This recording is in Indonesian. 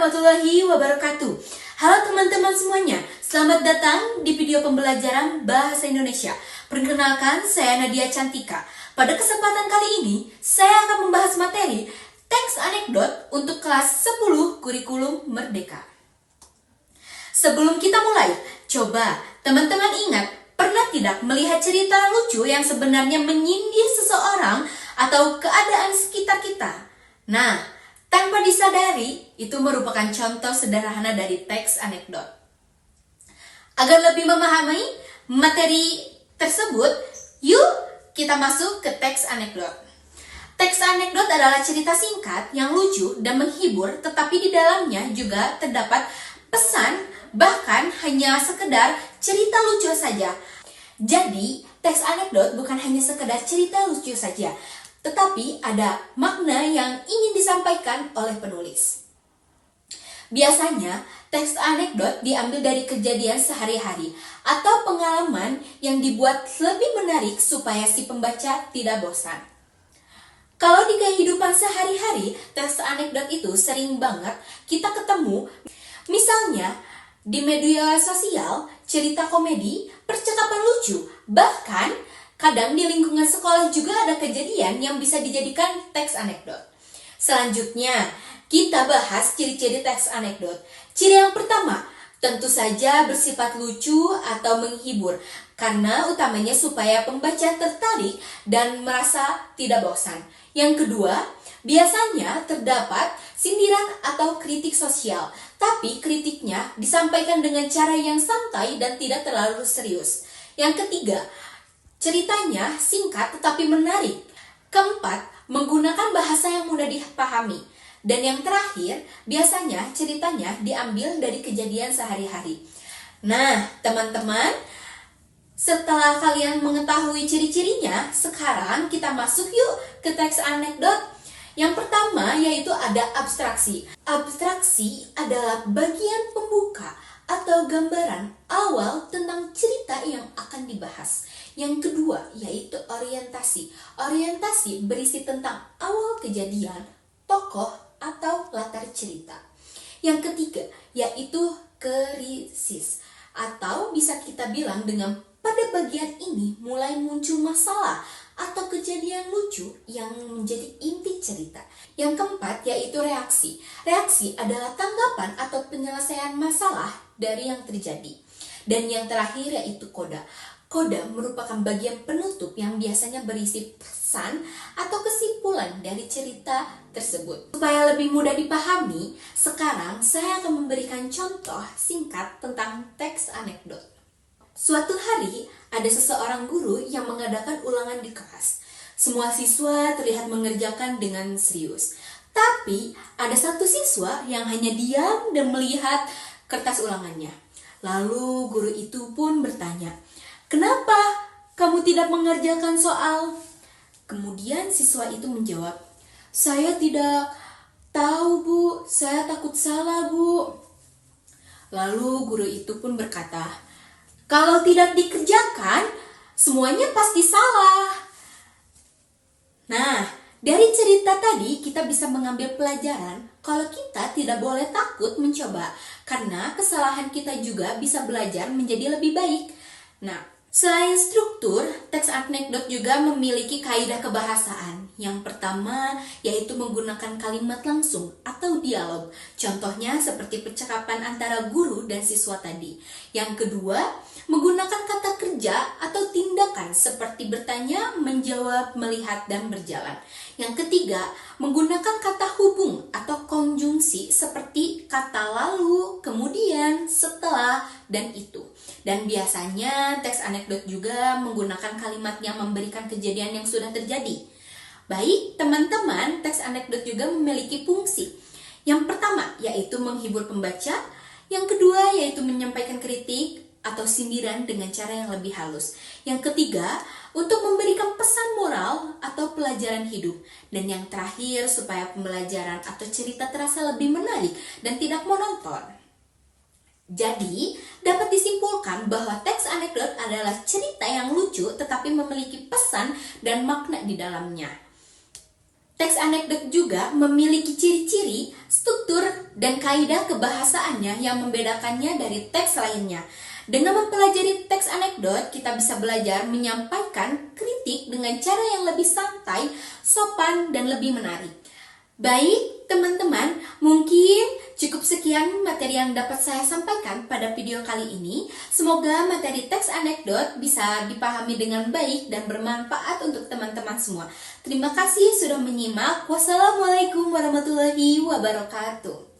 warahmatullahi wabarakatuh. Halo teman-teman semuanya, selamat datang di video pembelajaran Bahasa Indonesia. Perkenalkan, saya Nadia Cantika. Pada kesempatan kali ini, saya akan membahas materi teks anekdot untuk kelas 10 kurikulum Merdeka. Sebelum kita mulai, coba teman-teman ingat, pernah tidak melihat cerita lucu yang sebenarnya menyindir seseorang atau keadaan sekitar kita? Nah, tanpa disadari, itu merupakan contoh sederhana dari teks anekdot. Agar lebih memahami materi tersebut, yuk kita masuk ke teks anekdot. Teks anekdot adalah cerita singkat yang lucu dan menghibur, tetapi di dalamnya juga terdapat pesan, bahkan hanya sekedar cerita lucu saja. Jadi, teks anekdot bukan hanya sekedar cerita lucu saja, tetapi ada makna yang ingin disampaikan oleh penulis. Biasanya, teks anekdot diambil dari kejadian sehari-hari atau pengalaman yang dibuat lebih menarik supaya si pembaca tidak bosan. Kalau di kehidupan sehari-hari, teks anekdot itu sering banget kita ketemu. Misalnya, di media sosial, cerita komedi, percakapan lucu, bahkan kadang di lingkungan sekolah juga ada kejadian yang bisa dijadikan teks anekdot. Selanjutnya, kita bahas ciri-ciri teks anekdot. Ciri yang pertama, tentu saja bersifat lucu atau menghibur, karena utamanya supaya pembaca tertarik dan merasa tidak bosan. Yang kedua, biasanya terdapat sindiran atau kritik sosial, tapi kritiknya disampaikan dengan cara yang santai dan tidak terlalu serius. Yang ketiga, ceritanya singkat tetapi menarik. Keempat, menggunakan bahasa yang mudah dipahami. Dan yang terakhir, biasanya ceritanya diambil dari kejadian sehari-hari. Nah, teman-teman, setelah kalian mengetahui ciri-cirinya, sekarang kita masuk yuk ke teks anekdot. Yang pertama yaitu ada abstraksi. Abstraksi adalah bagian pembuka atau gambaran awal tentang cerita yang akan dibahas. Yang kedua yaitu orientasi. Orientasi berisi tentang awal kejadian, tokoh, atau latar cerita. Yang ketiga yaitu krisis, atau bisa kita bilang dengan pada bagian ini mulai muncul masalah atau kejadian lucu yang menjadi inti cerita. Yang keempat yaitu reaksi. Reaksi adalah tanggapan atau penyelesaian masalah dari yang terjadi. Dan yang terakhir yaitu koda. Koda merupakan bagian penutup yang biasanya berisi pesan atau kesimpulan dari cerita tersebut. Supaya lebih mudah dipahami, sekarang saya akan memberikan contoh singkat tentang teks anekdot. Suatu hari, ada seseorang guru yang mengadakan ulangan di kelas. Semua siswa terlihat mengerjakan dengan serius. Tapi, ada satu siswa yang hanya diam dan melihat kertas ulangannya. Lalu, guru itu pun bertanya, "Kenapa kamu tidak mengerjakan soal?" Kemudian siswa itu menjawab, "Saya tidak tahu, Bu. Saya takut salah, Bu." Lalu guru itu pun berkata, "Kalau tidak dikerjakan, semuanya pasti salah." Nah, dari cerita tadi kita bisa mengambil pelajaran kalau kita tidak boleh takut mencoba, karena kesalahan kita juga bisa belajar menjadi lebih baik. Nah, selain struktur, teks anekdot juga memiliki kaidah kebahasaan. Yang pertama yaitu menggunakan kalimat langsung atau dialog. Contohnya seperti percakapan antara guru dan siswa tadi. Yang kedua, menggunakan kata kerja atau tindakan seperti bertanya, menjawab, melihat, dan berjalan. Yang ketiga, menggunakan kata hubung atau konjungsi seperti kata lalu, kemudian, setelah, dan itu. Dan biasanya teks anekdot juga menggunakan kalimat yang memberikan kejadian yang sudah terjadi. Baik, teman-teman, teks anekdot juga memiliki fungsi. Yang pertama yaitu menghibur pembaca, yang kedua yaitu menyampaikan kritik atau sindiran dengan cara yang lebih halus. Yang ketiga, untuk memberikan pesan moral atau pelajaran hidup. Dan yang terakhir, supaya pembelajaran atau cerita terasa lebih menarik dan tidak monoton. Jadi, dapat disimpulkan bahwa teks anekdot adalah cerita yang lucu tetapi memiliki pesan dan makna di dalamnya. Teks anekdot juga memiliki ciri-ciri, struktur, dan kaidah kebahasaannya yang membedakannya dari teks lainnya. Dengan mempelajari teks anekdot, kita bisa belajar menyampaikan kritik dengan cara yang lebih santai, sopan, dan lebih menarik. Baik, teman-teman, mungkin cukup sekian materi yang dapat saya sampaikan pada video kali ini. Semoga materi teks anekdot bisa dipahami dengan baik dan bermanfaat untuk teman-teman semua. Terima kasih sudah menyimak. Wassalamualaikum warahmatullahi wabarakatuh.